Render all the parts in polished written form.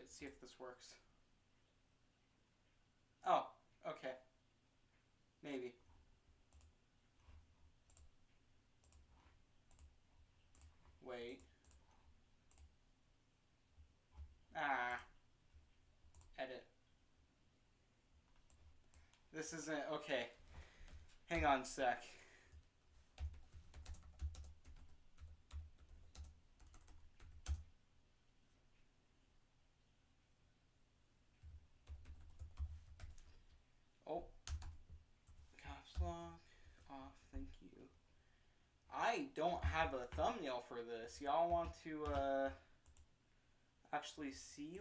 Let's see if this works. Oh, okay. Maybe. Wait. Ah. Edit. This isn't... Okay. Hang on a sec. Oh. Caps lock off. Thank you. I don't have a thumbnail for this. Y'all want to actually see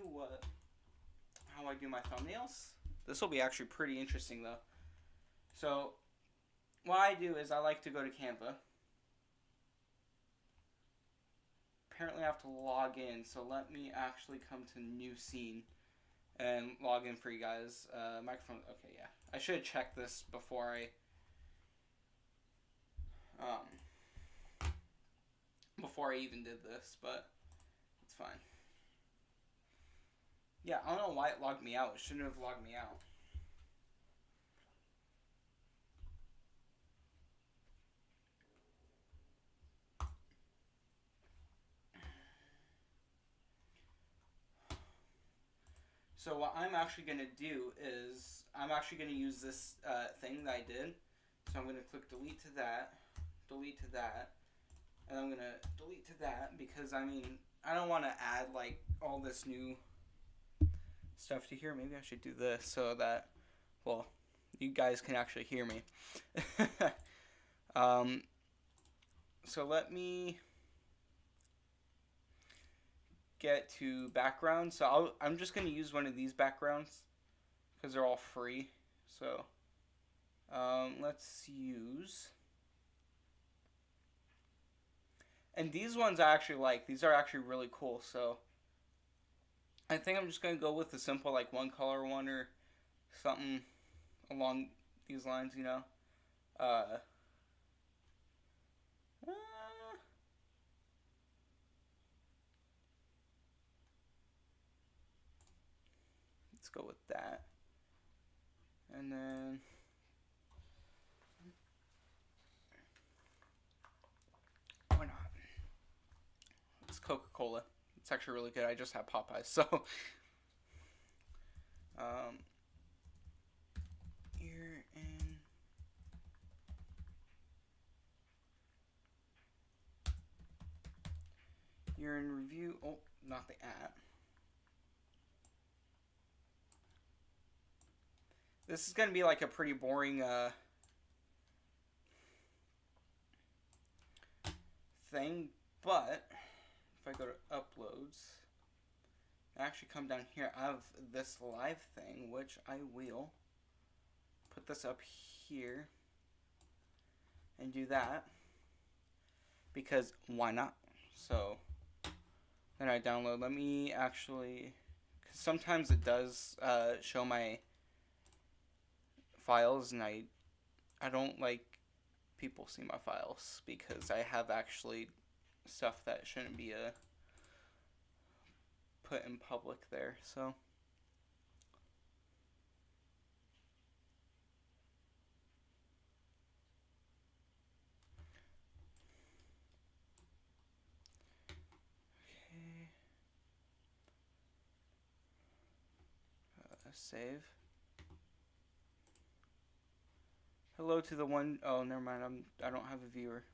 how I do my thumbnails? This will be actually pretty interesting though. So what I do is I like to go to Canva. Apparently I have to log in, so let me actually come to new scene and log in for you guys. Microphone. Okay, yeah. I should have checked this before I even did this, but it's fine. Yeah, I don't know why it logged me out. It shouldn't have logged me out. So what I'm actually going to do is I'm actually going to use this thing that I did. So I'm going to click delete to that, and I'm going to delete to that because, I mean, I don't want to add like all this new stuff to here. Maybe I should do this so that, well, you guys can actually hear me. So let me get to background. So I'm just going to use one of these backgrounds because they're all free. So let's use, and these ones I actually like. These are actually really cool. So I think I'm just going to go with the simple like one color one or something along these lines, you know. Let's go with that. And then why not? It's Coca-Cola. It's actually really good. I just had Popeyes, so here in you're in review. Oh, not the app. This is gonna be like a pretty boring thing, but if I go to uploads, I actually come down here. I have this live thing, which I will put this up here and do that because why not? So then I download. Let me actually, because sometimes it does show my files, and I don't like people see my files because I have actually stuff that shouldn't be put in public there. So okay, save. Hello to the one oh never mind, I don't have a viewer.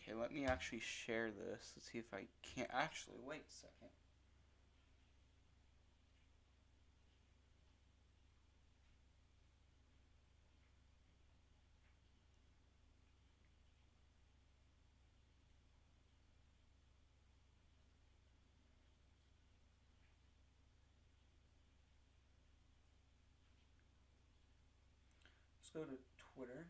Okay, let me actually share this. Let's see if I can't actually wait a second. Let's go to Twitter.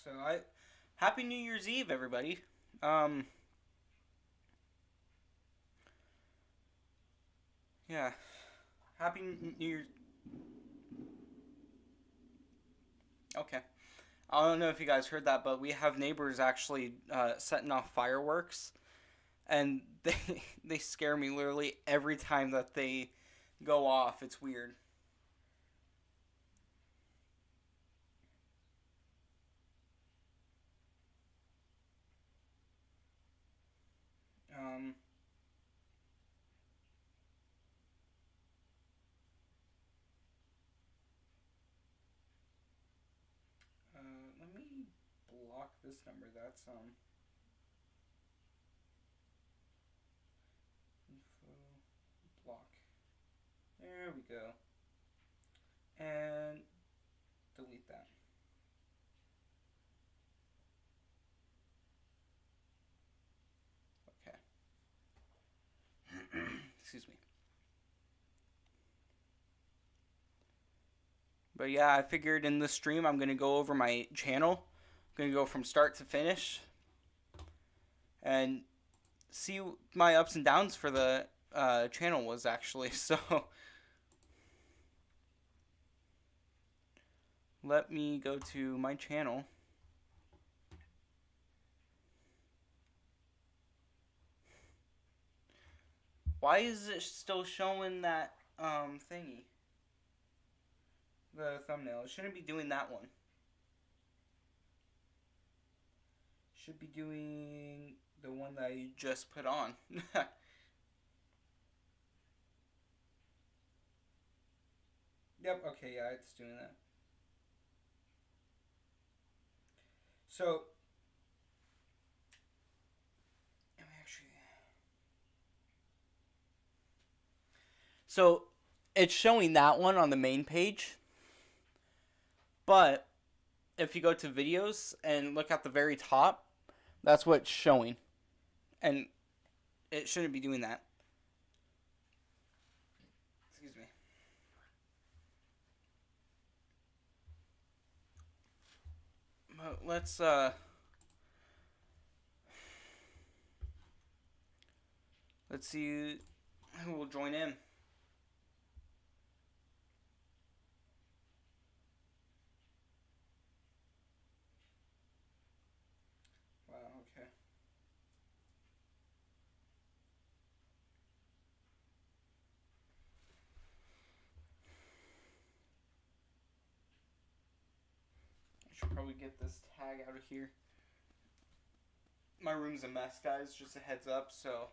So Happy New Year's Eve, everybody. Yeah. Happy New Year's. Okay. I don't know if you guys heard that, but we have neighbors actually setting off fireworks, and they scare me literally every time that they go off. It's weird. Um, Let me block this number. That's info block. There we go. And delete that. Okay. Excuse me. But yeah, I figured in this stream I'm going to go over my channel. I'm going to go from start to finish and see my ups and downs for the channel was actually. So let me go to my channel. Why is it still showing that thingy? The thumbnail. It shouldn't be doing that one. Should be doing the one that you just put on. Yep, okay, yeah, it's doing that. So, so it's showing that one on the main page, but if you go to videos and look at the very top, that's what it's showing, and it shouldn't be doing that. Excuse me. But let's see who will join in. Wow, okay. I should probably get this tag out of here. My room's a mess, guys, just a heads up, so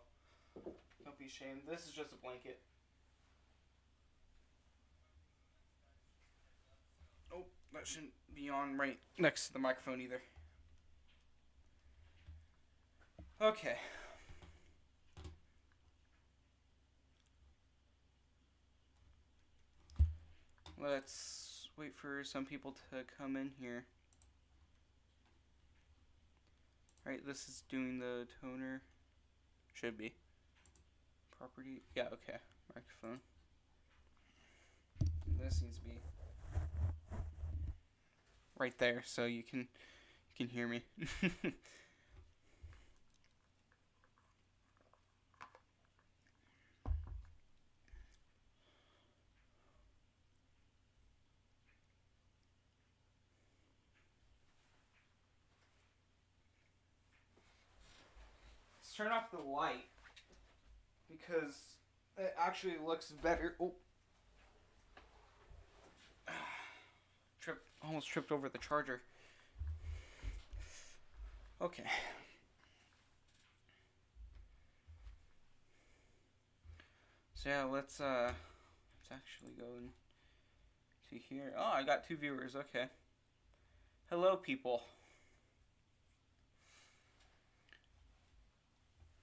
don't be ashamed. This is just a blanket. Oh, that shouldn't be on right next to the microphone either. Okay. Let's wait for some people to come in here. Right, this is doing the toner. Should be. Property. Yeah, okay. Microphone. This needs to be right there so you can hear me. Let's turn off the light because it actually looks better. Oh. Almost tripped over the charger. Okay. So yeah, let's actually go to here. Oh, I got 2 viewers. Okay. Hello, people.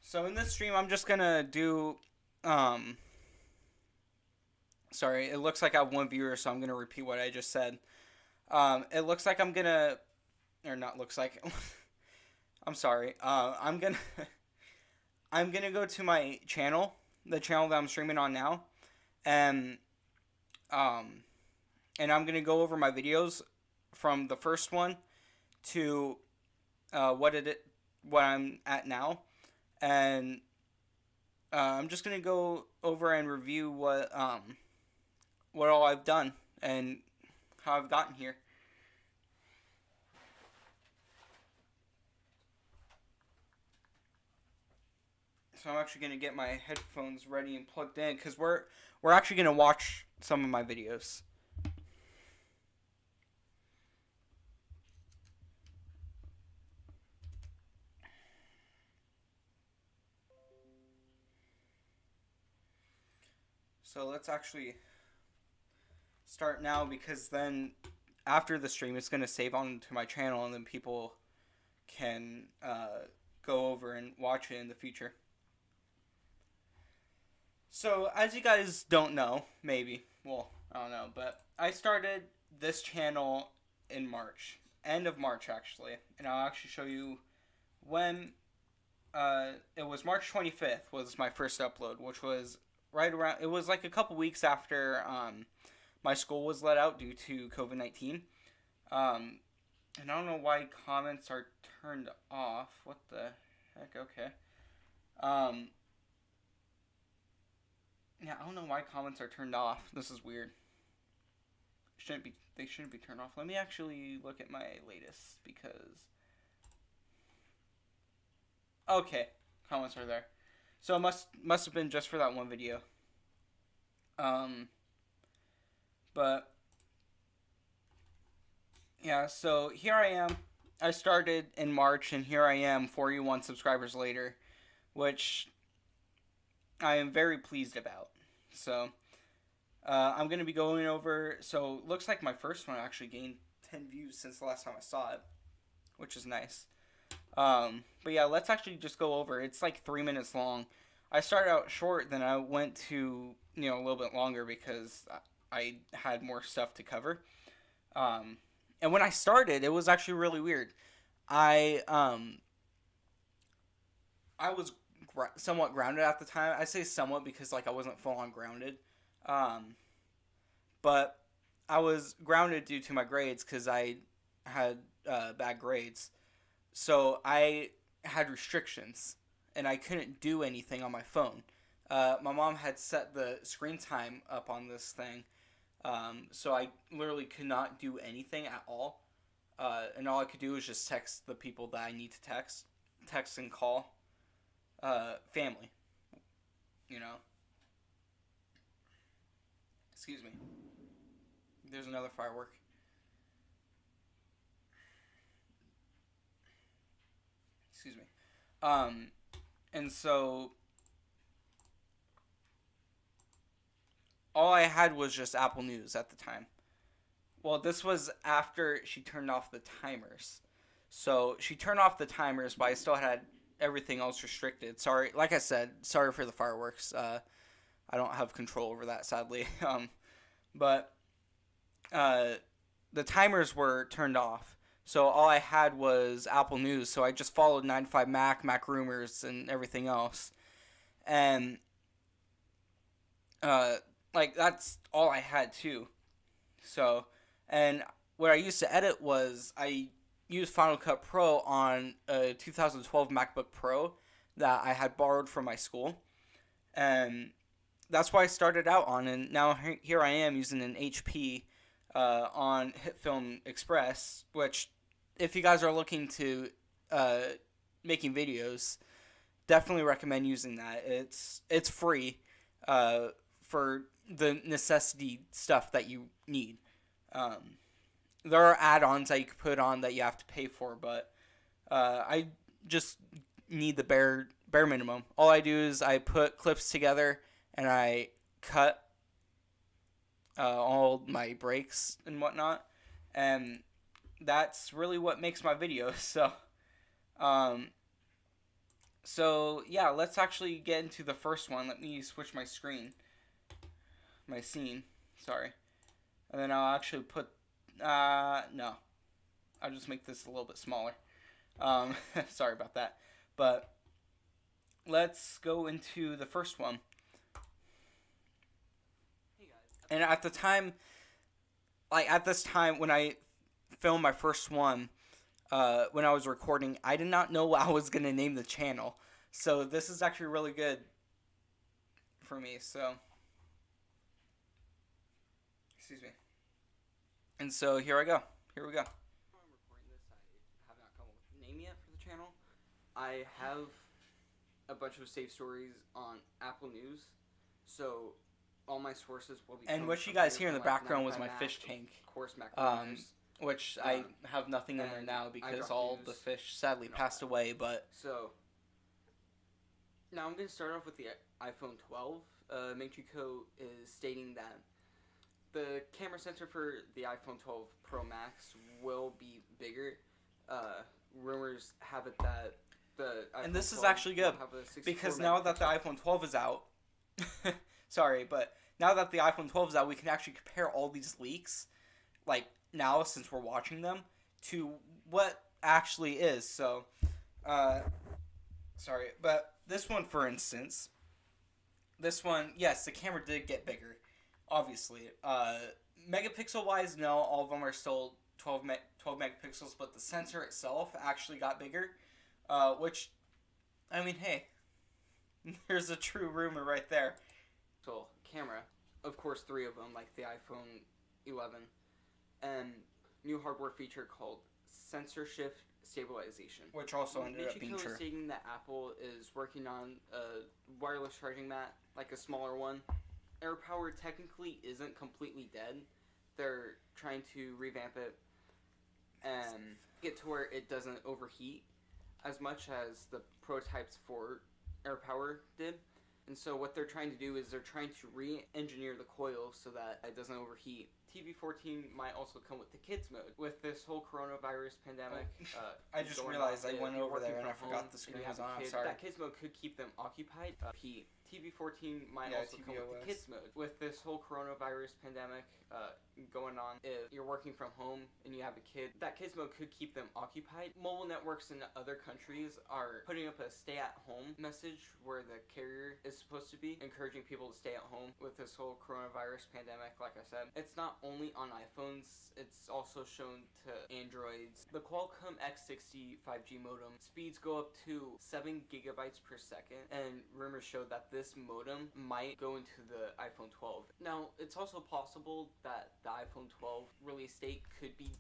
So in this stream, I'm just gonna do sorry, it looks like I have 1 viewer, so I'm gonna repeat what I just said. It looks like I'm gonna, or not looks like. I'm sorry. I'm gonna go to my channel, the channel that I'm streaming on now, and I'm gonna go over my videos from the first one to what I'm at now, and I'm just gonna go over and review what all I've done and how I've gotten here. So I'm actually gonna get my headphones ready and plugged in because we're actually gonna watch some of my videos. So let's actually start now, because then after the stream it's gonna save onto my channel and then people can go over and watch it in the future. So, as you guys don't know, maybe, well, I don't know, but I started this channel in March, end of March actually, and I'll actually show you when. It was March 25th was my first upload, which was right around. It was like a couple weeks after my school was let out due to COVID-19. And I don't know why comments are turned off. What the heck? Okay. Yeah, I don't know why comments are turned off. This is weird. They shouldn't be turned off. Let me actually look at my latest, because okay, comments are there. So it must have been just for that one video. But yeah, so here I am. I started in March, and here I am 41 subscribers later, which I am very pleased about. So I'm going to be going over, so looks like my first one actually gained 10 views since the last time I saw it, which is nice. But yeah, let's actually just go over. It's like 3 minutes long. I started out short, then I went to, a little bit longer because I had more stuff to cover. And when I started, it was actually really weird. I was somewhat grounded at the time. I say somewhat because like I wasn't full on grounded. But I was grounded due to my grades because I had bad grades. So I had restrictions and I couldn't do anything on my phone. My mom had set the screen time up on this thing. So I literally could not do anything at all. And all I could do was just text the people that I need to text and call. Family. Excuse me. There's another firework. Excuse me. And so all I had was just Apple News at the time. Well, this was after she turned off the timers. So she turned off the timers, but I still had everything else restricted. Sorry, like I said, sorry for the fireworks. I don't have control over that, sadly. But the timers were turned off. So all I had was Apple News. So I just followed 9to5Mac, Mac Rumors, and everything else. And like that's all I had too. So, and what I used to edit was I used Final Cut Pro on a 2012 MacBook Pro that I had borrowed from my school. And that's what I started out on, and now here I am using an HP on HitFilm Express, which, if you guys are looking to making videos, definitely recommend using that. It's free for the necessity stuff that you need. There are add-ons that you can put on that you have to pay for, but I just need the bare minimum. All I do is I put clips together and I cut all my breaks and whatnot, and that's really what makes my videos. So yeah, let's actually get into the first one. Let me switch my scene, sorry, and then I'll actually put no, I'll just make this a little bit smaller. Sorry about that, but let's go into the first one. And at the time, like at this time when I filmed my first one, when I was recording, I did not know what I was going to name the channel. So this is actually really good for me. So, excuse me. And so here I go. Here we go. I'm recording this. I have not come up with a name yet for the channel. I have a bunch of saved stories on Apple News. So all my sources will be. And what you guys hear in the background was my fish tank. Of course, which I have nothing in there now because all the fish sadly passed away. But so now I'm going to start off with the iPhone 12. Mexico is stating that the camera sensor for the iPhone 12 Pro Max will be bigger. Rumors have it that the iPhone and this is actually good because now that the iPhone 12 is out, sorry, but now that the iPhone 12 is out, we can actually compare all these leaks, like now since we're watching them, to what actually is. So, sorry, but this one, for instance, yes, the camera did get bigger, obviously. Megapixel wise, no, all of them are still 12 megapixels, but the sensor itself actually got bigger, which, I mean, hey, there's a true rumor right there. So, camera, of course, 3 of them, like the iPhone 11, and new hardware feature called sensor shift stabilization, which also ended up being true. Stating that Apple is working on a wireless charging mat, like a smaller one. AirPower technically isn't completely dead. They're trying to revamp it and get to where it doesn't overheat as much as the prototypes for AirPower did. And so what they're trying to do is they're trying to re-engineer the coil so that it doesn't overheat. TV14 might also come with the kids mode. With this whole coronavirus pandemic, I just realized I went over there and I forgot the screen was on. I'm sorry. That kids mode could keep them occupied. TV14 might also come with the kids mode. With this whole coronavirus pandemic going on, if you're working from home and you have a kid, that kids mode could keep them occupied. Mobile networks in other countries are putting up a stay-at-home message where the carrier is supposed to be encouraging people to stay at home with this whole coronavirus pandemic. Like I said, it's not only on iPhones, it's also shown to Androids. The Qualcomm X60 5G modem speeds go up to 7 gigabytes per second, and rumors show that this modem might go into the iPhone 12. Now, it's also possible that the iPhone 12 release date could be...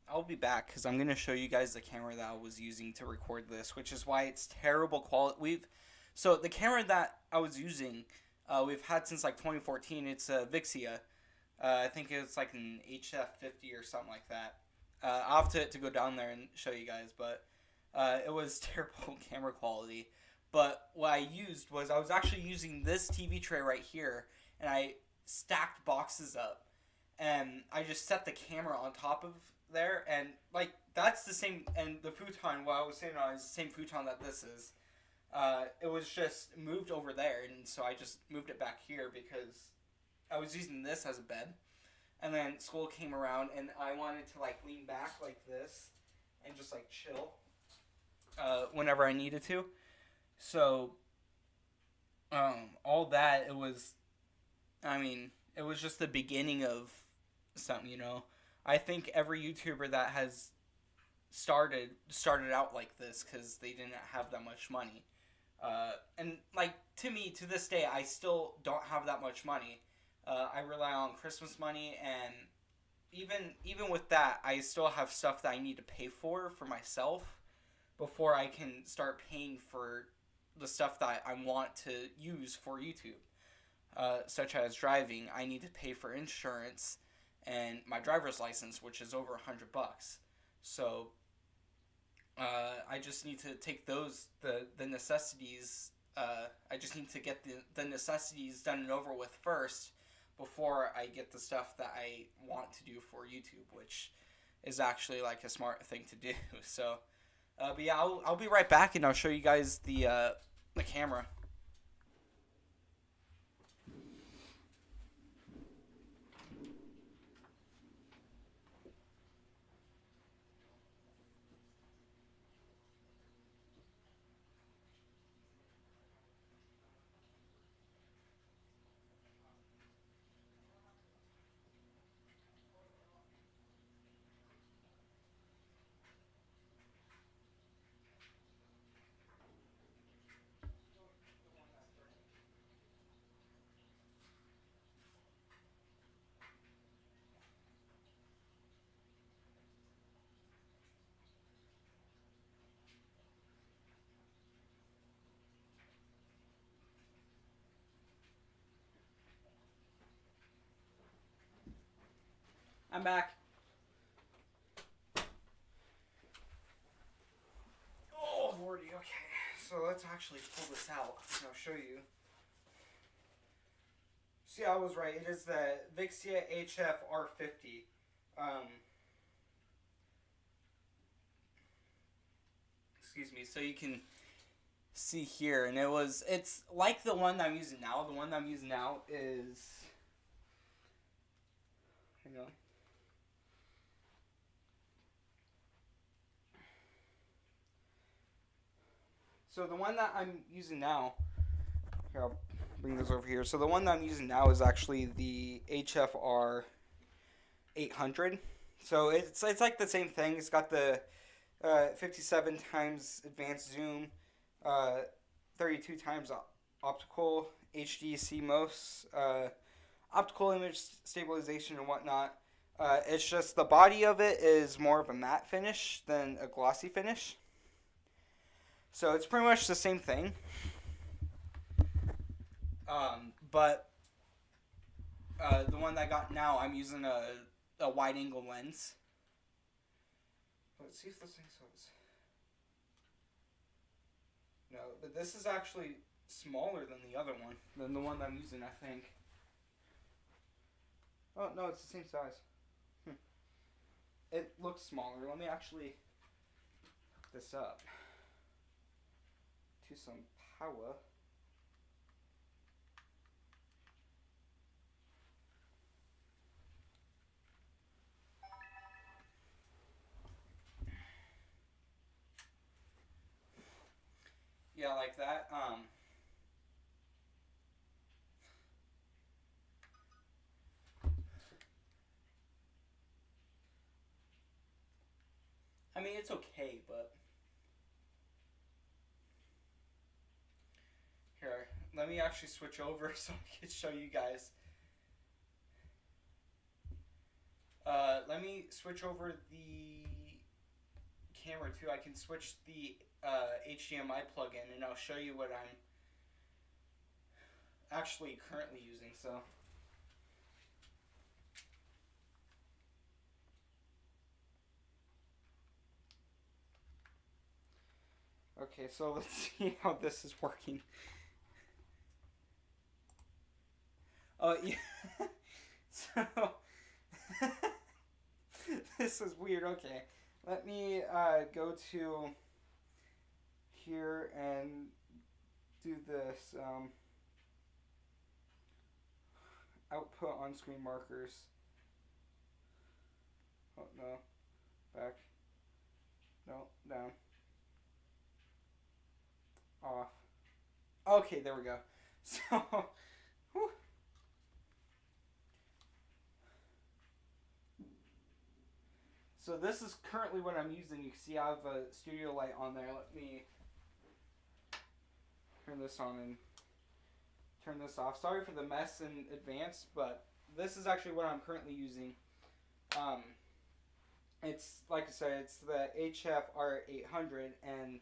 I'll be back because I'm going to show you guys the camera that I was using to record this, which is why it's terrible quality. So the camera that I was using, we've had since like 2014. It's a Vixia. I think it's like an HF50 or something like that. I'll have to go down there and show you guys, but it was terrible camera quality. But what I used was I was actually using this TV tray right here, and I stacked boxes up, and I just set the camera on top of there, and like that's the same, and the futon, what I was saying on is the same futon that this is. It was just moved over there, and so I just moved it back here because I was using this as a bed. And then school came around, and I wanted to like lean back like this and just like chill whenever I needed to. So all that, it was just the beginning of something, you know. I think every YouTuber that has started out like this because they didn't have that much money. And like to me, to this day, I still don't have that much money. I rely on Christmas money, and even with that, I still have stuff that I need to pay for myself before I can start paying for the stuff that I want to use for YouTube, such as driving. I need to pay for insurance and my driver's license, which is over $100. So I just need to take the necessities. I just need to get the necessities done and over with first before I get the stuff that I want to do for YouTube, which is actually like a smart thing to do. So, but yeah, I'll be right back, and I'll show you guys the camera. I'm back. Oh, lordy, okay. So let's actually pull this out and I'll show you. See, I was right. It is the Vixia HF-R50. Excuse me. So you can see here, and it's like the one that I'm using now. The one that I'm using now is, hang on. So the one that I'm using now, here, I'll bring this over here. So the one that I'm using now is actually the HFR 800. So it's like the same thing. It's got the 57 times advanced zoom, 32 times optical, HD CMOS, optical image stabilization and whatnot. It's just the body of it is more of a matte finish than a glossy finish. So it's pretty much the same thing. But the one that I got now, I'm using a wide angle lens. Let's see if this thing says. No, but this is actually smaller than the other one, than the one that I'm using, I think. Oh, no, it's the same size. It looks smaller. Let me actually hook this up to some power. Yeah, like that. I mean, it's okay, but here, let me actually switch over so I can show you guys. Let me switch over the camera too. I can switch the HDMI plug-in, and I'll show you what I'm actually currently using. So. Okay, so let's see how this is working. Oh, yeah. So, this is weird. Okay, let me go to here and do this. Output on-screen markers. Oh, no. Back. No, down. Off. Okay, there we go. So, whew. So this is currently what I'm using. You can see I have a studio light on there. Let me turn this on and turn this off. Sorry for the mess in advance, but this is actually what I'm currently using. It's, like I said, it's the HF-R 800 and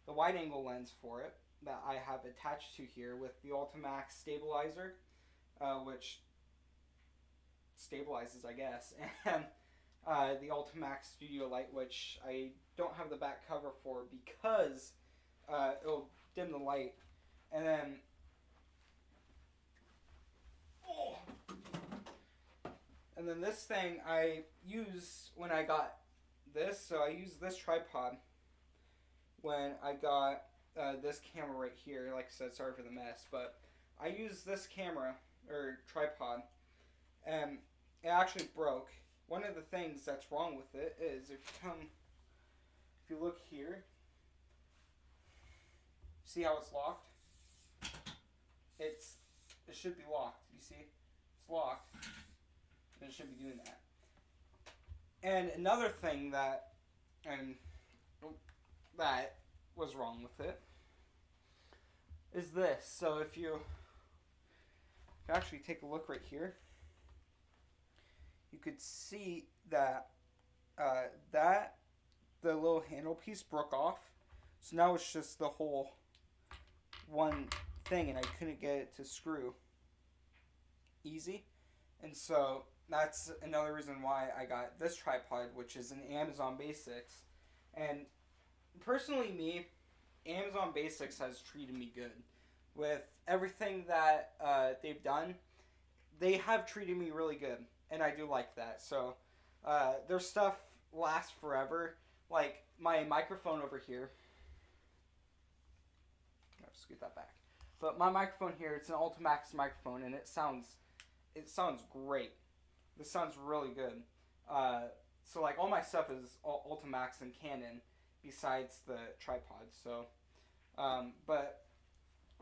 the wide angle lens for it that I have attached to here with the Ultimax stabilizer, which stabilizes, I guess, and the Ultimax Studio Light, which I don't have the back cover for because it'll dim the light. And then, this thing I use when I got this. So I use this tripod when I got this camera right here. Like I said, sorry for the mess, but I use this camera or tripod, and it actually broke. One of the things that's wrong with it is if you look here, see how it's locked? It should be locked. You see, it's locked, and it should be doing that. And another thing that was wrong with it is this. So if you actually take a look right here, you could see that the little handle piece broke off. So now it's just the whole one thing, and I couldn't get it to screw easy. And so that's another reason why I got this tripod, which is an Amazon Basics. And personally, me, Amazon Basics has treated me good with everything that they've done. They have treated me really good, and I do like that. So their stuff lasts forever. Like my microphone over here. I'll scoot that back. But my microphone here, it's an Ultimax microphone, and it sounds great. This sounds really good. So like all my stuff is Ultimax and Canon, besides the tripod. So, but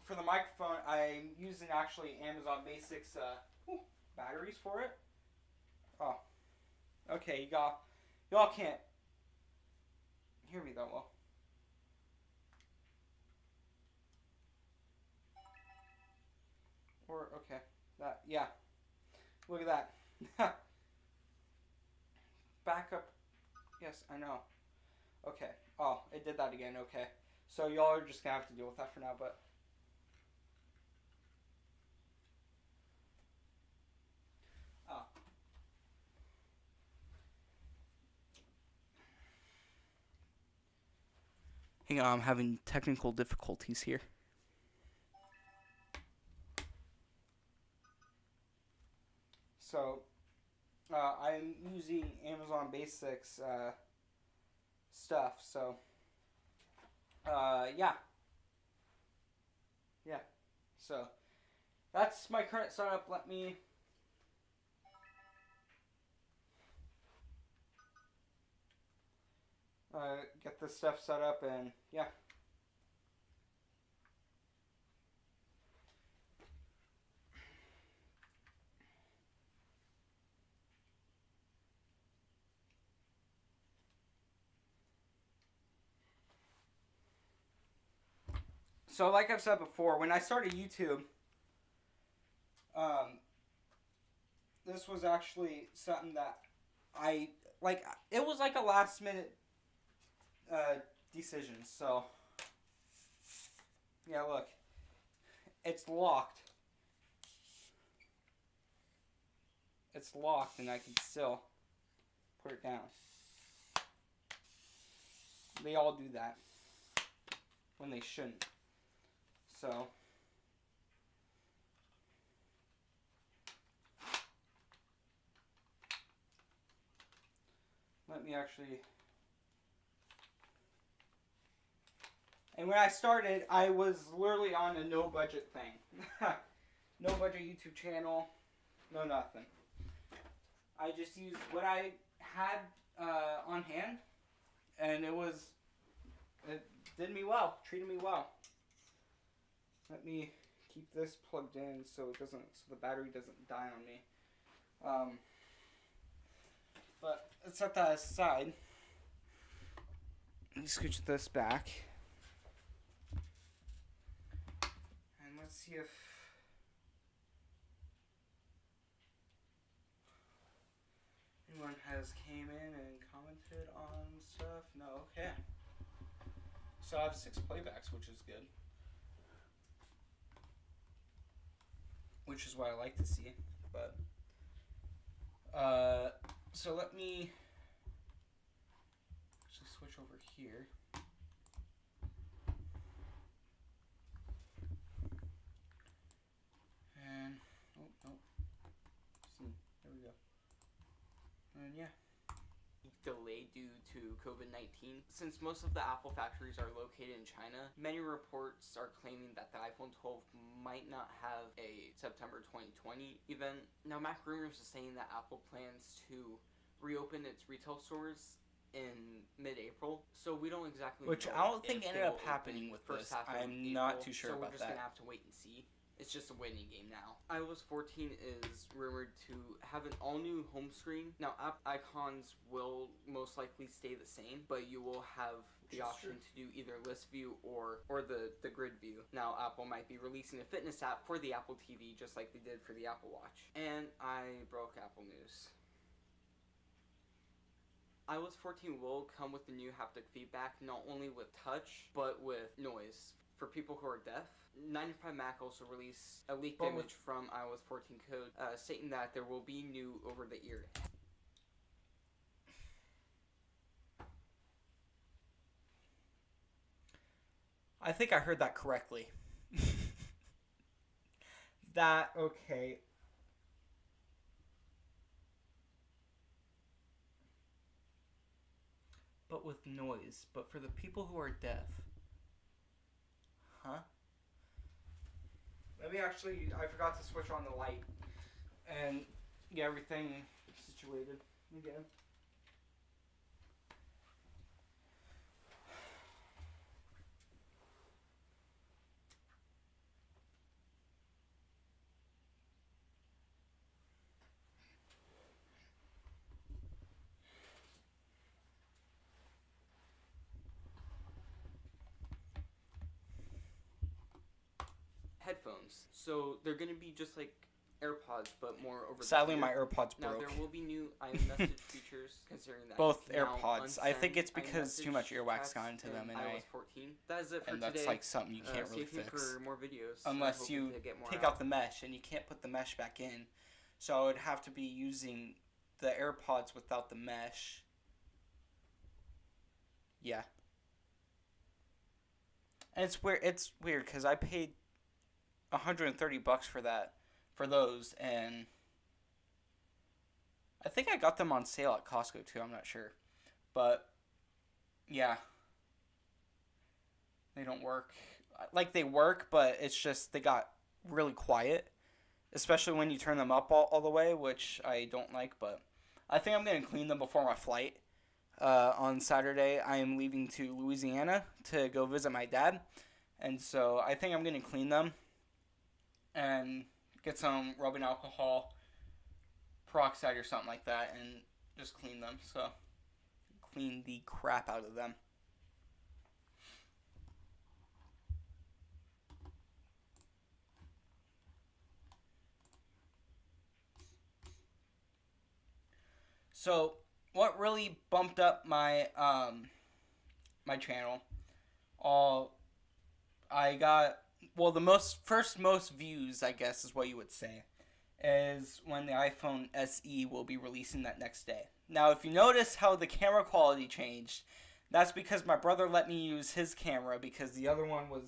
for the microphone, I'm using actually Amazon Basics batteries for it. Oh, okay, y'all can't hear me that well. Or okay, that yeah. Look at that. Backup. Yes, I know. Okay. Oh, it did that again. Okay. So y'all are just gonna have to deal with that for now. But oh, hang on, I'm having technical difficulties here. So I'm using Amazon Basics stuff. So yeah, yeah. So that's my current setup. Let me get this stuff set up, and yeah. So like I've said before, when I started YouTube, um, this was actually something that I like. It was like a last minute uh, decision. So yeah, look, it's locked. It's locked, and I can still put it down. They all do that when they shouldn't. So let me actually. And when I started, I was literally on a no budget thing. No budget YouTube channel, no nothing. I just used what I had on hand, and it did me well, treated me well. Let me keep this plugged in so the battery doesn't die on me. But let's set that aside. Let me scooch this back. And let's see if anyone has came in and commented on stuff. No, okay. So I have 6 playbacks, which is good. Which is what I like to see. But so let me actually switch over here. And oh, see, there we go. And yeah. Delayed due to COVID-19. Since most of the Apple factories are located in China, many reports are claiming that the iPhone 12 might not have a September 2020 event. Now, Mac Rumors is saying that Apple plans to reopen its retail stores in mid-April, so we don't exactly Which know I don't if think they ended up will happening open with first this. half of I'm April, not too sure so about we're just that. gonna have to wait and see. It's just a waiting game now. iOS 14 is rumored to have an all-new home screen. Now, app icons will most likely stay the same, but you will have the option to do either list view or the grid view. Now, Apple might be releasing a fitness app for the Apple TV, just like they did for the Apple Watch. And I broke Apple News. iOS 14 will come with the new haptic feedback, not only with touch, but with noise. for people who are deaf. 95 Mac also released a leaked But image from iOS 14 code stating that there will be new over-the-ear. I think I heard that correctly. Okay. But with noise. But for the people who are deaf. Huh? Let me actually, I forgot to switch on the light. And get everything situated again. Headphones. So they're going to be just like AirPods, but more over Sadly, the my ear. AirPods Now broke. there will be new iMessage features considering that. Both now AirPods. I think it's unsend because too iMessage much earwax text got into them in anyway. iOS 14. That is it for And today. that's like something you can't really Stay tuned fix. for more videos. Unless you take out the mesh, and you can't put the mesh back in. So I would have to be using the AirPods without the mesh. Yeah. And it's weird because I paid $130 for those, and I think I got them on sale at Costco too. I'm not sure, but yeah, they don't work. Like, they work, but it's just they got really quiet, especially when you turn them up all the way, which I don't like. But I think I'm gonna clean them before my flight. On Saturday, I am leaving to Louisiana to go visit my dad, and so I think I'm gonna clean them and get some rubbing alcohol, peroxide or something like that, and just clean them. So clean the crap out of them. So what really bumped up my my channel? I got, well, the most views, I guess is what you would say, is when the iPhone SE will be releasing that next day. Now, if you notice how the camera quality changed, that's because my brother let me use his camera because the other one was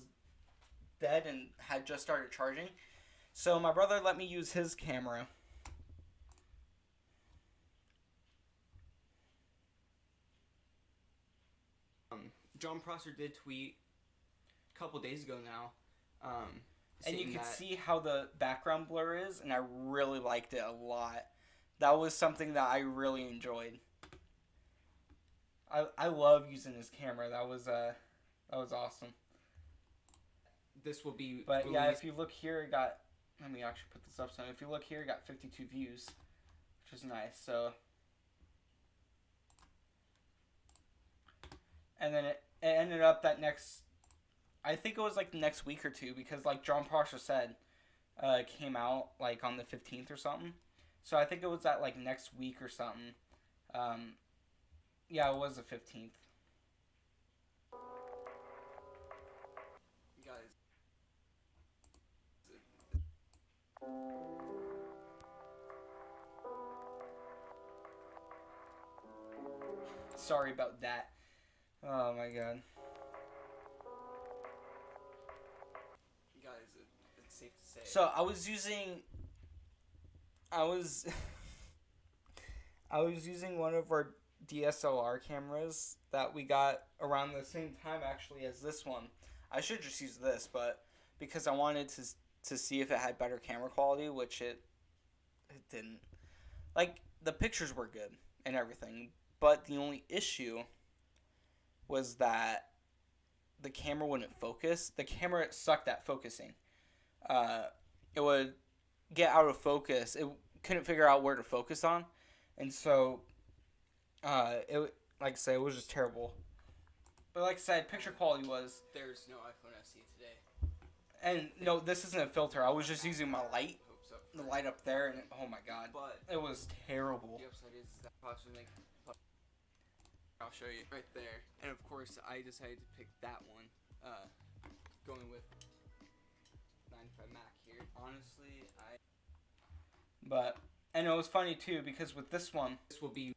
dead and had just started charging. So my brother let me use his camera. John Prosser did tweet a couple days ago now. And you can see how the background blur is, and I really liked it a lot. That was something that I really enjoyed. I love using his camera. That was awesome. This will be But released. yeah, if you look here, it got, let me actually put this up. So if you look here, it got 52 views, which is nice. So, and then it ended up that next, I think it was like the next week or two, because like John Prosser said, it came out like on the 15th or something. So I think it was that like next week or something. Yeah, it was the 15th. Guys. Sorry about that. Oh my god. Guys, it's safe to say. So I was using one of our DSLR cameras that we got around the same time actually as this one. I should just use this, but because I wanted to see if it had better camera quality, which it didn't. Like, the pictures were good and everything, but the only issue was that the camera wouldn't focus. The camera sucked at focusing. It would get out of focus. It couldn't figure out where to focus on, and so it, like I said, it was just terrible. But like I said, picture quality was. There's no iPhone SE today. And no, this isn't a filter. I was just using my light, the light up there, and oh my god, But it was terrible. the upside is that possibly I'll show you right there. And of course, I decided to pick that one. going with 95 Mac here. Honestly, But, and it was funny too, because with this one, this will be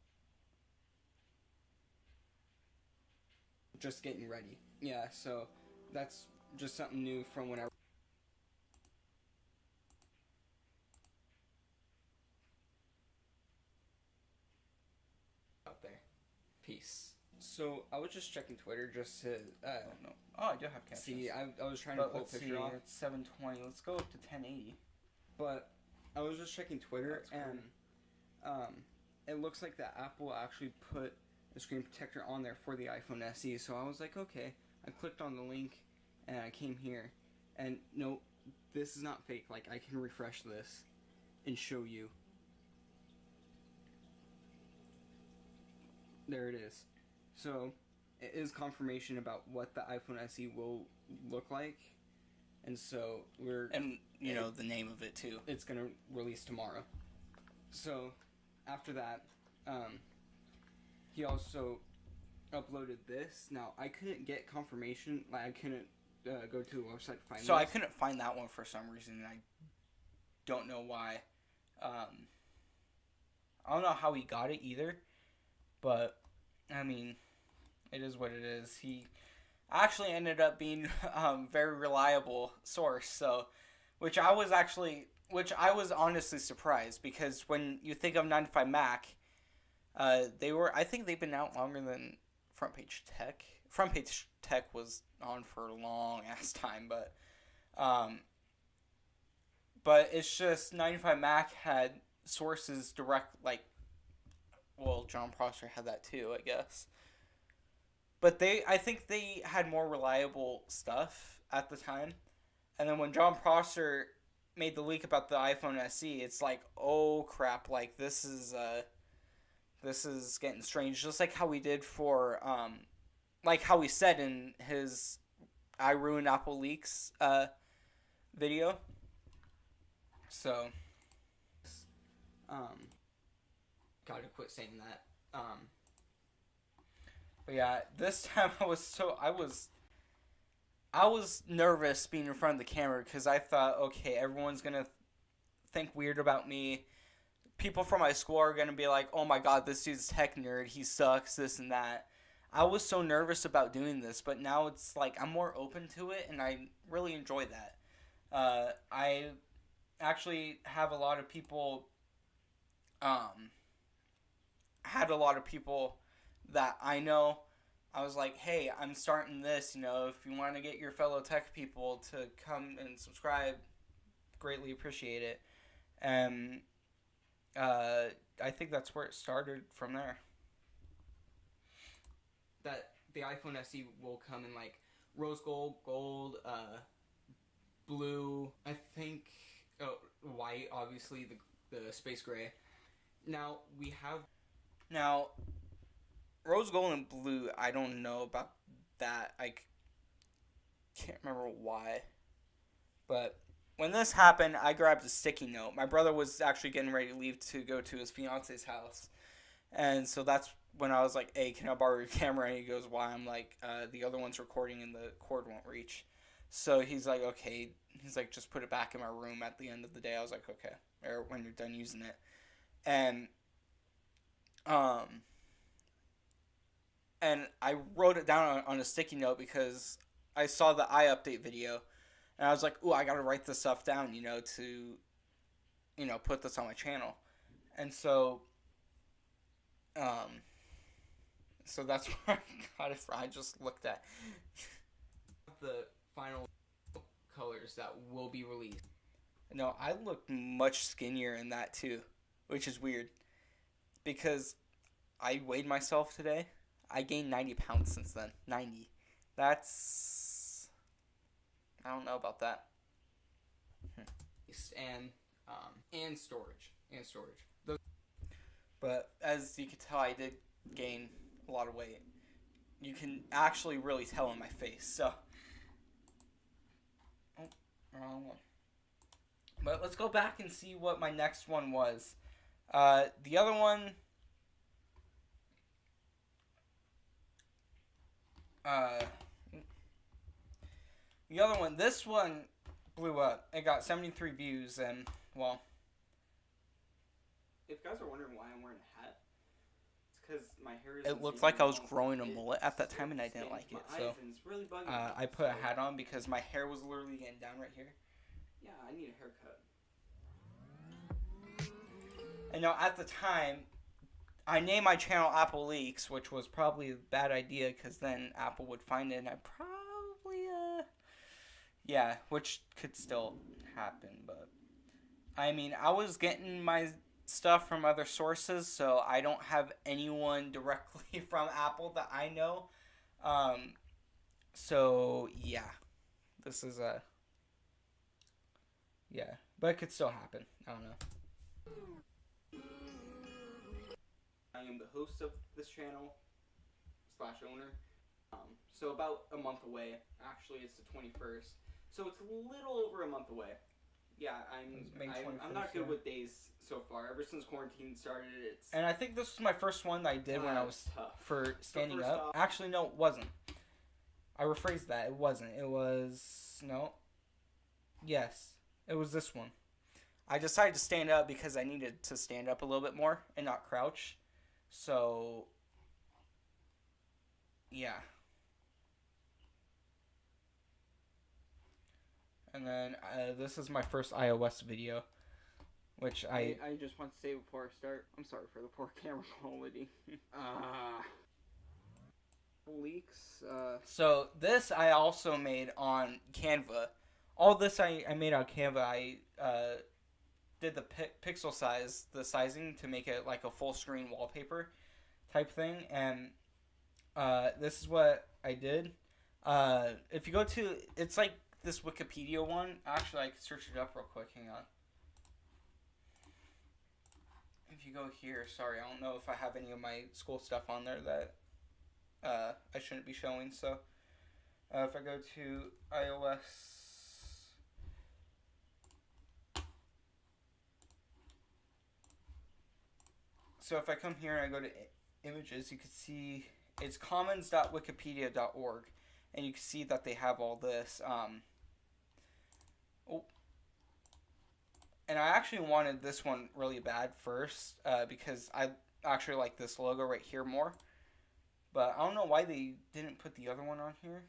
just getting ready. Yeah, so that's just something new from when I out there. Peace. So I was just checking Twitter just to no. Oh, I do have captions. see. I was trying to But pull a let's see, picture off, it's 720. Let's go up to 1080. but I was just checking Twitter That's and it looks like that Apple actually put a screen protector on there for the iPhone SE. So I was like, okay. I clicked on the link and I came here, and no, this is not fake. Like, I can refresh this and show you. There it is. So it is confirmation about what the iPhone SE will look like, and so And, you know, the name of it too. it's gonna release tomorrow. So after that, he also uploaded this. Now I couldn't get confirmation. Like, I couldn't go to the website to find. So I this. couldn't find that one for some reason, and I don't know why. I don't know how he got it either, but I mean, it is what it is. He actually ended up being very reliable source, so which I was honestly surprised, because when you think of 95 Mac, I think they've been out longer than Front Page Tech. Front Page Tech was on for a long ass time, but it's just 95 Mac had sources direct, like, well, John Prosser had that too, I guess. But I think they had more reliable stuff at the time. And then when John Prosser made the leak about the iPhone SE, it's like, oh crap, like this is getting strange. Just like how we did for like how we said in his I Ruined Apple Leaks video. So gotta quit saying that. But yeah, this time I was nervous being in front of the camera, because I thought, okay, everyone's gonna think weird about me. People from my school are gonna be like, oh my god, this dude's a tech nerd, he sucks, this and that. I was so nervous about doing this, but now it's like I'm more open to it, and I really enjoy that. I actually have a lot of people, that I know. I was like, hey, I'm starting this, you know, if you want to get your fellow tech people to come and subscribe, greatly appreciate it. And I think that's where it started from there. That the iPhone SE will come in like rose gold, blue, I think, white, obviously, the space gray. Now, we have... Now, rose gold and blue, I don't know about that. I can't remember why. But when this happened, I grabbed a sticky note. My brother was actually getting ready to leave to go to his fiance's house. And so that's when I was like, hey, can I borrow your camera? And he goes, why? I'm like, the other one's recording and the cord won't reach. So he's like, okay. He's like, just put it back in my room at the end of the day. I was like, okay. Or when you're done using it. And I wrote it down on a sticky note because I saw the iUpdate video. And I was like, ooh, I got to write this stuff down, you know, to, you know, put this on my channel. And so that's where I got it from. I just looked at the final colors that will be released. No, I look much skinnier in that too, which is weird, because I weighed myself today. I gained 90 pounds since then. 90. That's... I don't know about that. And storage. But as you can tell, I did gain a lot of weight. You can actually really tell in my face, so... Oh, wrong one. But let's go back and see what my next one was. The other one... The other one, this one blew up. It got 73 views, and, well, if you guys are wondering why I'm wearing a hat, it's because my hair is. it looked like I was growing a mullet at that time, and I didn't like it. So really I put a hat on because my hair was literally getting down right here. Yeah, I need a haircut. And now at the time, I named my channel Apple Leaks, which was probably a bad idea because then Apple would find it, and I probably yeah, which could still happen, but I mean, I was getting my stuff from other sources, so I don't have anyone directly from Apple that I know. So yeah, this is yeah, but it could still happen. I don't know. I am the host of this channel / owner. So about a month away. Actually, it's the 21st. So it's a little over a month away. Yeah, I'm not good with days so far. Ever since quarantine started, it's... And I think this was my first one that I did when I was tough. For standing up. Actually, no, it wasn't. I rephrased that. It wasn't. It was... No. Yes. It was this one. I decided to stand up because I needed to stand up a little bit more and not crouch. So... Yeah. And then this is my first iOS video, which I just want to say before I start, I'm sorry for the poor camera quality. Leaks. So this I also made on Canva. All this I made on Canva. I did the pixel size, the sizing to make it like a full screen wallpaper type thing, and this is what I did. If you go to, it's like this Wikipedia one. Actually, I can search it up real quick. Hang on. If you go here, sorry, I don't know if I have any of my school stuff on there that I shouldn't be showing. So if I go to iOS, so if I come here and I go to images, you can see it's commons.wikipedia.org, and you can see that they have all this. And I actually wanted this one really bad first because I actually like this logo right here more. But I don't know why they didn't put the other one on here.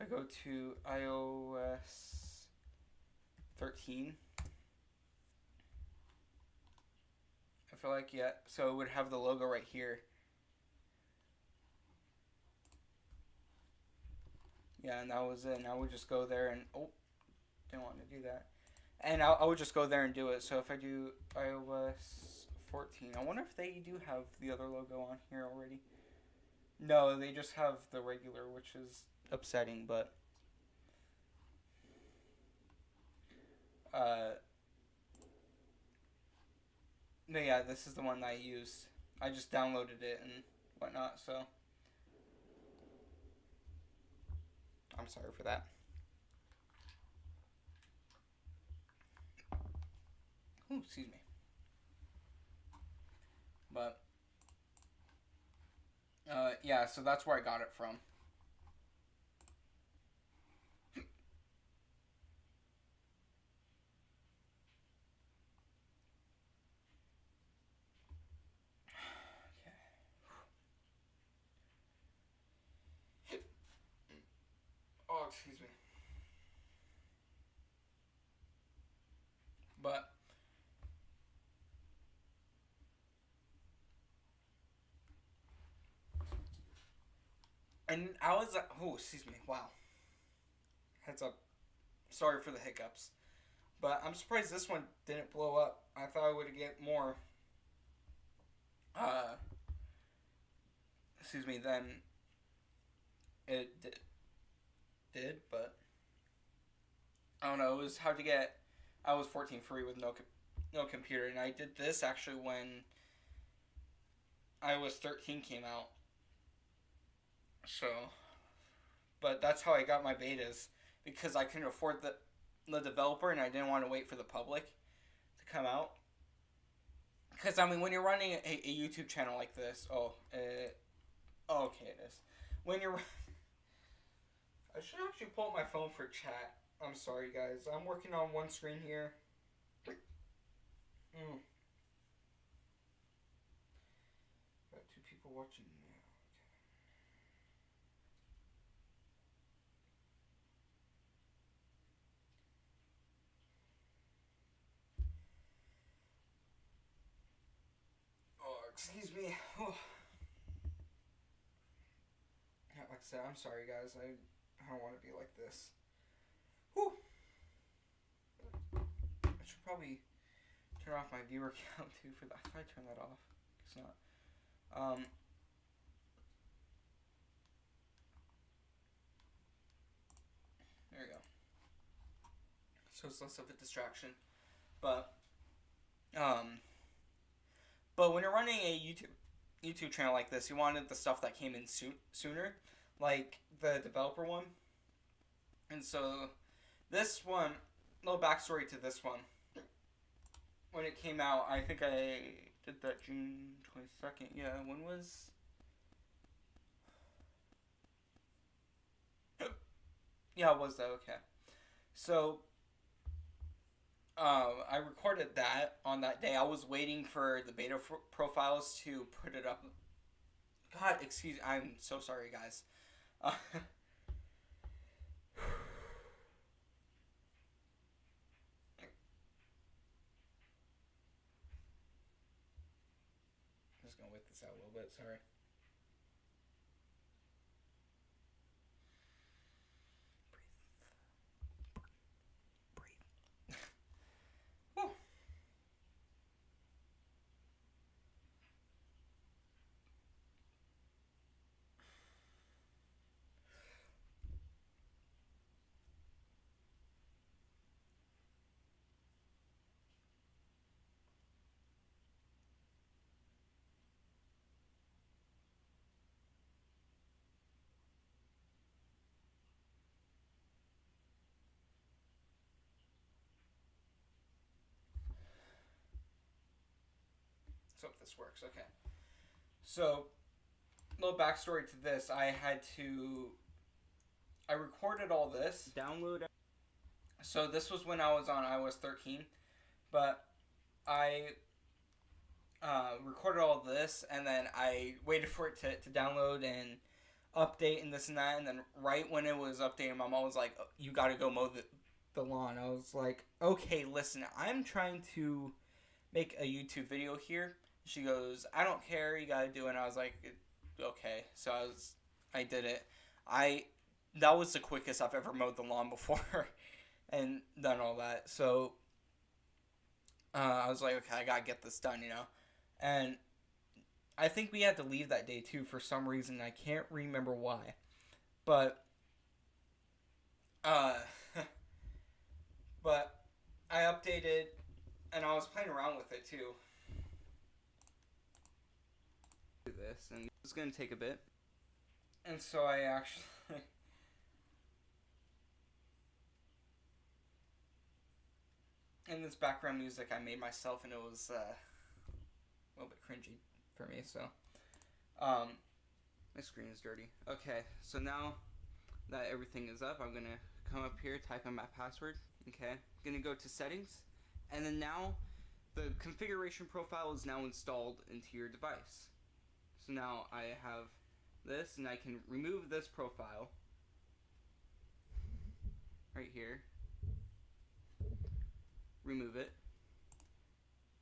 If I go to iOS 13, I feel like, yeah, so it would have the logo right here. Yeah, and that was it. And I would just go there and, didn't want to do that. And I would just go there and do it. So if I do iOS 14, I wonder if they do have the other logo on here already. No, they just have the regular, which is upsetting, but yeah, this is the one that I used. I just downloaded it and whatnot, so I'm sorry for that. Ooh, excuse me. But yeah, so that's where I got it from. Oh, excuse me. But and I was excuse me. Wow. Heads up. Sorry for the hiccups. But I'm surprised this one didn't blow up. I thought I would get more excuse me, than it did, but I don't know. It was hard to get iOS 14 free with no computer, and I did this actually when iOS 13 came out. So, but that's how I got my betas, because I couldn't afford the developer, and I didn't want to wait for the public to come out. Because, I mean, when you're running a YouTube channel like this, okay, it is. When you're, I should actually pull up my phone for chat. I'm sorry, guys. I'm working on one screen here. Got 2 people watching now. Oh, excuse me. Oh. Like I said, I'm sorry, guys. I don't want to be like this. Whew. I should probably turn off my viewer count too for that. I thought I turned that off. It's not. There we go. So it's less of a distraction. But when you're running a YouTube channel like this, you wanted the stuff that came in sooner, like the developer one. And so this one, little backstory to this one. When it came out, I think I did that June 22nd. Yeah, when was... Yeah, it was that, okay. So, I recorded that on that day. I was waiting for the beta profiles to put it up. God, excuse me. I'm so sorry, guys. Just gonna wait this out a little bit, sorry. Breathe. Whew. So if this works, okay. So, little backstory to this. I recorded all this. Download. So this was when I was on iOS 13, but I recorded all this, and then I waited for it to download and update and this and that, and then right when it was updating, my mom was like, "Oh, you gotta go mow the lawn." I was like, "Okay, listen, I'm trying to make a YouTube video here." She goes, "I don't care, you gotta do it." And I was like, "Okay." So I did it. That was the quickest I've ever mowed the lawn before and done all that. So I was like, okay, I gotta get this done, And I think we had to leave that day too for some reason. I can't remember why, but but I updated and I was playing around with it too. This, and it's gonna take a bit. And so I actually and this background music I made myself, and it was a little bit cringy for me. So my screen is dirty. Okay, so now that everything is up, I'm gonna come up here, type in my password. Okay, gonna go to settings, and then now the configuration profile is now installed into your device. So now I have this, and I can remove this profile right here. Remove it.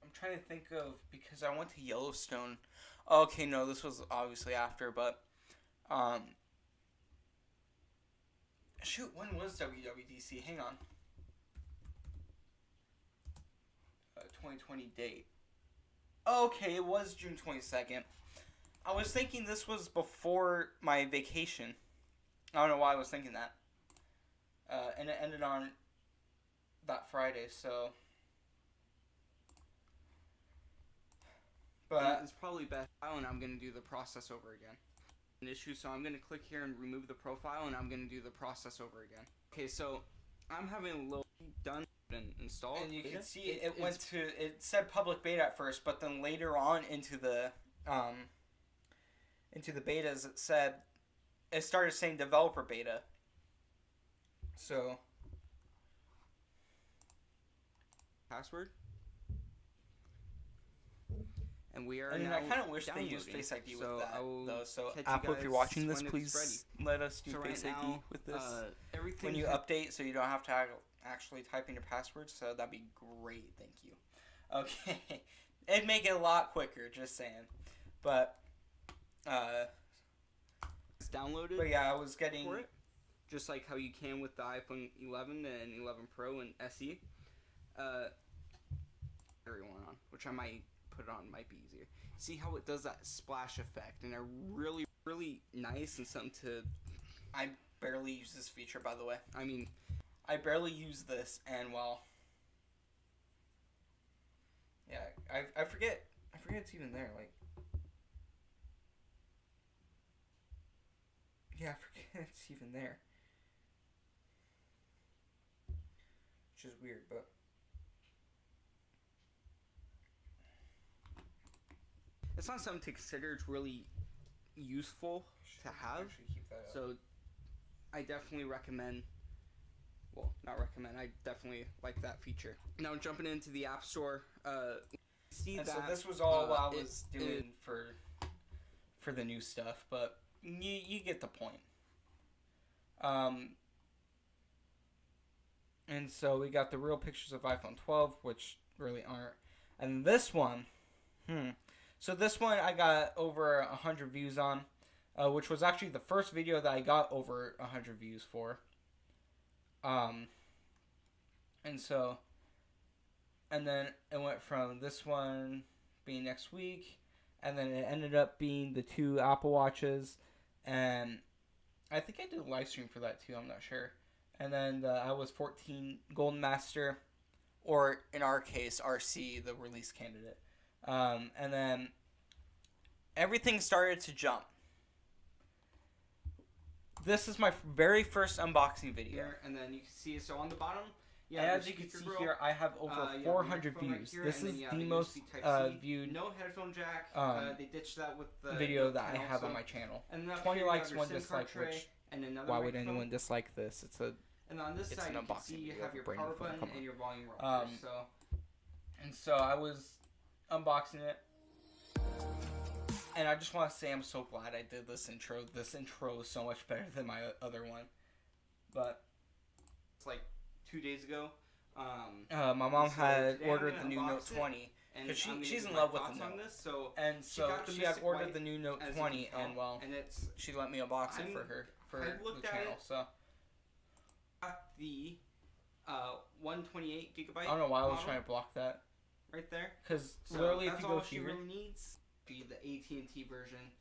I'm trying to think of, because I went to Yellowstone. Okay, no, this was obviously after, but shoot, when was WWDC? Hang on. 2020 date. Okay, it was June 22nd. I was thinking this was before my vacation. I don't know why I was thinking that. And it ended on that Friday, so. But it's probably best, and I'm going to do the process over again. An issue, so I'm going to click here and remove the profile, and I'm going to do the process over again. Okay, so I'm having a little done been installed. And you can see it said public beta at first, but then later on into the betas it started saying developer beta. So password. And we are I now kind of wish they downloading. used Face ID So with that, though. So catch you Apple, if you're guys watching this, when it's please let us do So Face right ID now, with this everything when you update, so you don't have to actually type in your password. So that'd be great. Thank you. Okay, it'd make it a lot quicker. Just saying, but it's downloaded. But yeah, I was getting for it, just like how you can with the iPhone 11 and 11 Pro and SE. Everyone on, which I might put on, might be easier. See how it does that splash effect, and they're really, really nice and something to. I barely use this feature, by the way. I mean, I barely use this, and well, yeah, I forget it's even there. Like, yeah, I forget it's even there, which is weird, but. It's not something to consider. It's really useful to have. So I definitely recommend. Well, not recommend. I definitely like that feature. Now jumping into the App Store. See and that. So this was all I was doing for the new stuff, but you get the point. And so we got the real pictures of iPhone 12, which really aren't, and this one, So this one I got over 100 views on, which was actually the first video that I got over 100 views for. And then it went from this one being next week, and then it ended up being the 2 Apple Watches, and I think I did a live stream for that too, I'm not sure. And then the iOS 14 Golden Master, or in our case, RC, the release candidate. And then everything started to jump. This is my very first unboxing video. Here, and then you can see, so on the bottom, as you can see here, I have over 400 views. Right this is the most viewed no headphone jack. They ditched that with the video that I have on my channel. And 20 likes, 1 dislike, which and why would anyone dislike this? And on this side, you can see you have your power button and your volume rocker. So I was unboxing it, and I just want to say I'm so glad I did this intro. This intro is so much better than my other one. But it's like 2 days ago. My mom had ordered the new Note 20 because she's in love with the Note. So she had ordered the new Note 20, and well, she let me unbox it for her for the channel. So got the 128 gigabyte. I don't know why I was trying to block that. Right there. Because literally, if you go here, she really needs the AT&T version.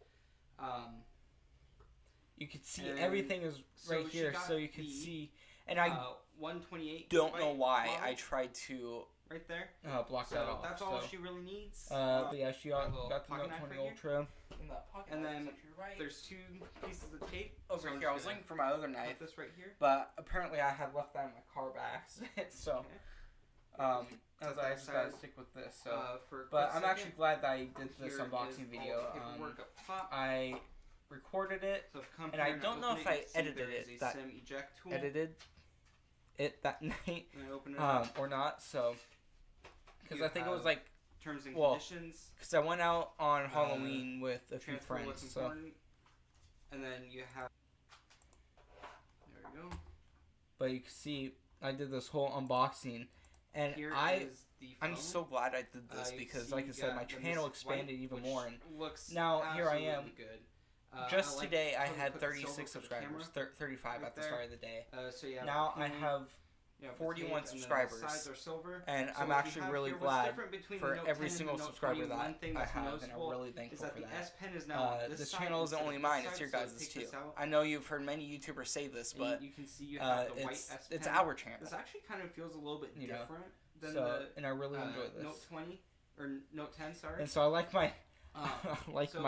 You can see everything is right here, so you can see. And I 128. Don't know why I tried to right there block that off. That's all she really needs. But yeah, she got the Note 20 Ultra. And then there's 2 pieces of tape over here. I was looking for my other knife. This right here. But apparently, I had left that in my car by accident. So. As I just gotta stick with this. So, but I'm actually glad that I did this unboxing video. I recorded it, and I don't know if I edited it that night, or not. So, because I think it was like terms and conditions. Because I went out on Halloween with a few friends. So, and then you have. There we go. But you can see I did this whole unboxing. And I'm so glad I did this because, like I said, my channel expanded even more. And now here I am. Just today, I had 36 subscribers, 35 at the start of the day. Now I have 41 subscribers, and I'm actually really glad for every single subscriber that I have, and I'm really thankful for that. This channel isn't only mine; it's your guys' too. I know you've heard many YouTubers say this, but it's our channel. This actually kind of feels a little bit different than and I really enjoy this. Note 20 or Note 10, sorry. And so I like my.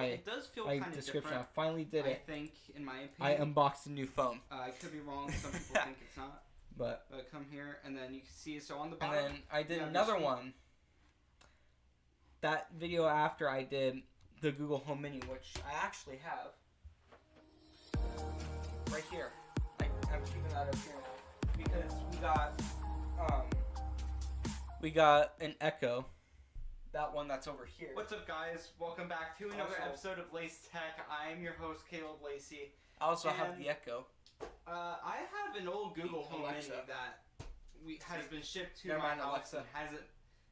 It does feel my kind description. Different, I finally did it. I think, in my opinion. I unboxed a new phone. I could be wrong. Some people think it's not. But come here, and then you can see, so on the and bottom. then I did you have another your screen. one. That video after I did the Google Home Mini, which I actually have right here. I'm keeping that up here because we got an Echo. That one that's over here. What's up, guys? Welcome back to another Also- episode of Lace Tech. I am your host, Caleb Lacey. I also have and- the Echo. I have an old Google Home Mini Alexa. that has been shipped to Never my mind, house Alexa. and hasn't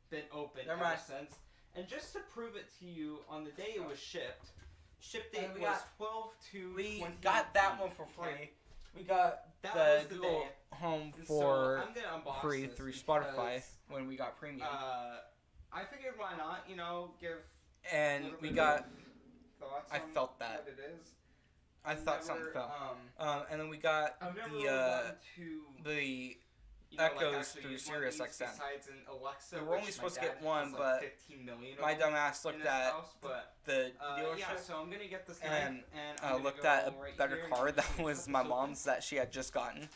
been opened Never ever mind. since. And just to prove it to you, on the day it was shipped date And we was got- 12/2/2018. We got that one for free. Okay. We got That the was the Google day. Home And for so I'm gonna unbox free this through because, Spotify when we got premium. I figured why not, give a And little we bit got, of thoughts I on felt that. what it is. I thought something Never, fell. And then we got I've never the, really gotten to the Echoes Echoes through through Sirius SiriusXM. Besides an Alexa, We were which only my supposed to dad get one, has, but 15 million my of them dumbass in looked his at house, but the yeah, dealership so I'm gonna get this and knife, and I'm gonna looked go at a right better here and car that actually was cut my this open. mom's that she had just gotten.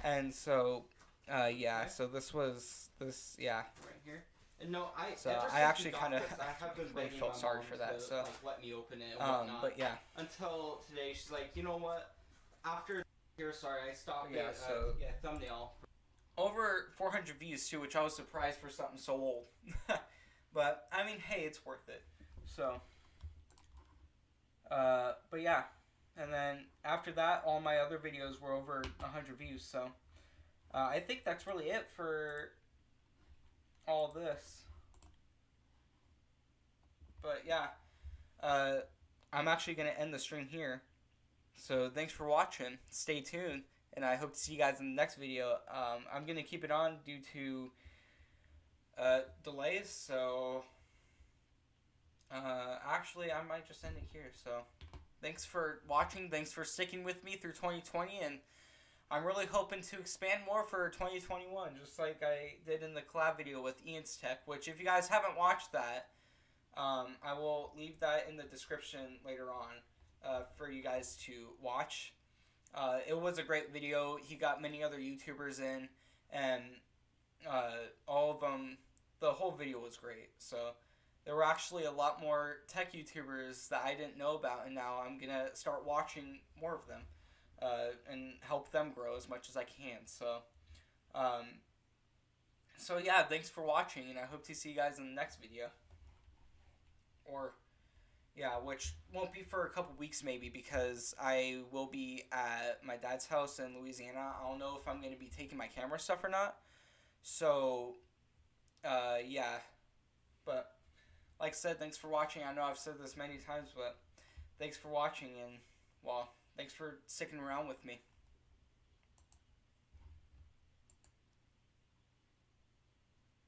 And so, yeah, Okay. so this, yeah. right here. And no, So ever I since we actually got kinda this, I have been really begging felt my sorry mom for that, to, so. let me open it and whatnot. But yeah. Until today, she's like, you know what? After here, sorry, I stopped Yeah, it. so- Thumbnail. Over 400 views too, which I was surprised for something so old. But I mean, hey, it's worth it. So, but yeah, and then after that, all my other videos were over 100 views. So, I think that's really it for all this. But yeah, I'm actually gonna end the stream here. So thanks for watching. Stay tuned. And I hope to see you guys in the next video. I'm going to keep it on due to delays, so actually I might just end it here. So thanks for watching, thanks for sticking with me through 2020, and I'm really hoping to expand more for 2021, just like I did in the collab video with Ian's Tech, which if you guys haven't watched that, I will leave that in the description later on for you guys to watch. It was a great video. He got many other YouTubers in, and all of them, the whole video was great. So there were actually a lot more tech YouTubers that I didn't know about, and now I'm going to start watching more of them and help them grow as much as I can. So, so yeah, thanks for watching, and I hope to see you guys in the next video. Or... yeah, which won't be for a couple weeks maybe because I will be at my dad's house in Louisiana. I don't know if I'm going to be taking my camera stuff or not. So, yeah. But, like I said, thanks for watching. I know I've said this many times, but thanks for watching and, well, thanks for sticking around with me.